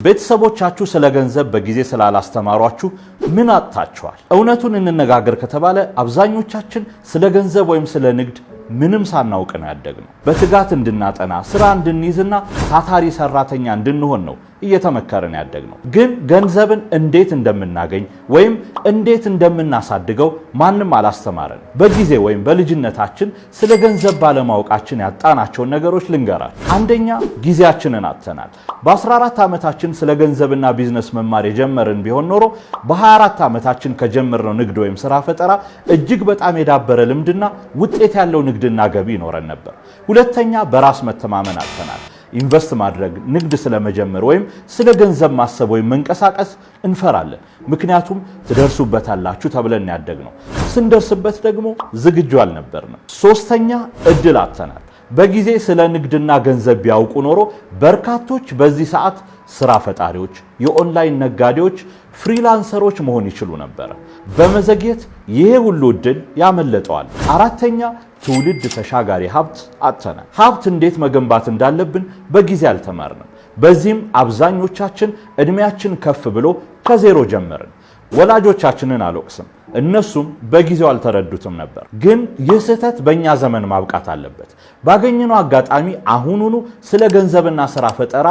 ቤተሰቦቻችሁ ስለ ገንዘብ በጊዜ ስላላስተማሯችሁ ምን አጥታችኋል? እውነቱን እንነጋገር ከተባለ አብዛኞቻችን ስለ ገንዘብ ወይም ስለ ንግድ ምንም ሳናውቅ ነው ያደግነው። በትጋት እንድናጠና ስራ እንድንይዝና ታታሪ ሰራተኛ እንድንሆን ነው እየተመከረን ያደግነው። ግን ገንዘብን እንዴት እንደምናገኝ ወይም እንዴት እንደምናሳድገው ማንም አላስተማረን። በጊዜ ወይም በልጅነታችን ስለ ገንዘብ ባለማወቃችን ያጣናቸውን ነገሮች ልንገራችሁ። አንደኛ፣ ጊዜያችንን አጥተናል። በ14 ዓመታችን ስለ ገንዘብና ቢዝነስ መማር የጀመርን ቢሆን ኖሮ በ24 ዓመታችን ከጀመርነው ንግድ ወይም ስራ ፈጠራ እጅግ በጣም የዳበረ ልምድና ውጤት ያለው ንግድና ገቢ ይኖረን ነበር። ሁለተኛ፣ በራስ መተማመን አጥተናል። ኢንቨስት ማድረግ፣ ንግድ ስለመጀመር ወይም ስለ ገንዘብ ማሰብ ወይም መንቀሳቀስ እንፈራለን። ምክንያቱም ትደርሱበታላችሁ ተብለን ያደግነው፣ ስንደርስበት ደግሞ ዝግጁ አልነበርንም። ሶስተኛ፣ እድል አጥተናል። በጊዜ ስለ ንግድና ገንዘብ ቢያውቁ ኖሮ በርካቶች በዚህ ሰዓት ስራ ፈጣሪዎች፣ የኦንላይን ነጋዴዎች፣ ፍሪላንሰሮች መሆን ይችሉ ነበር። በመዘግየት ይሄ ሁሉ እድል ያመለጠዋል። አራተኛ፣ ትውልድ ተሻጋሪ ሀብት አጥተናል። ሀብት እንዴት መገንባት እንዳለብን በጊዜ አልተማርንም። በዚህም አብዛኞቻችን እድሜያችን ከፍ ብሎ ከዜሮ ጀመርን። ወላጆቻችንን አልወቅስም፣ እነሱም በጊዜው አልተረዱትም ነበር። ግን ይህ ስህተት በእኛ ዘመን ማብቃት አለበት። ባገኘነው አጋጣሚ አሁኑኑ ስለ ገንዘብና ስራ ፈጠራ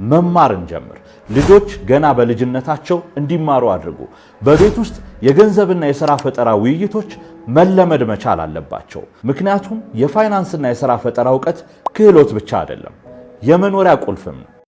መማር እንጀምር። ልጆች ገና በልጅነታቸው እንዲማሩ አድርጉ። በቤት ውስጥ የገንዘብና የሥራ ፈጠራ ውይይቶች መለመድ መቻል አለባቸው። ምክንያቱም የፋይናንስና የሥራ ፈጠራ ዕውቀት ክህሎት ብቻ አይደለም፣ የመኖሪያ ቁልፍም ነው።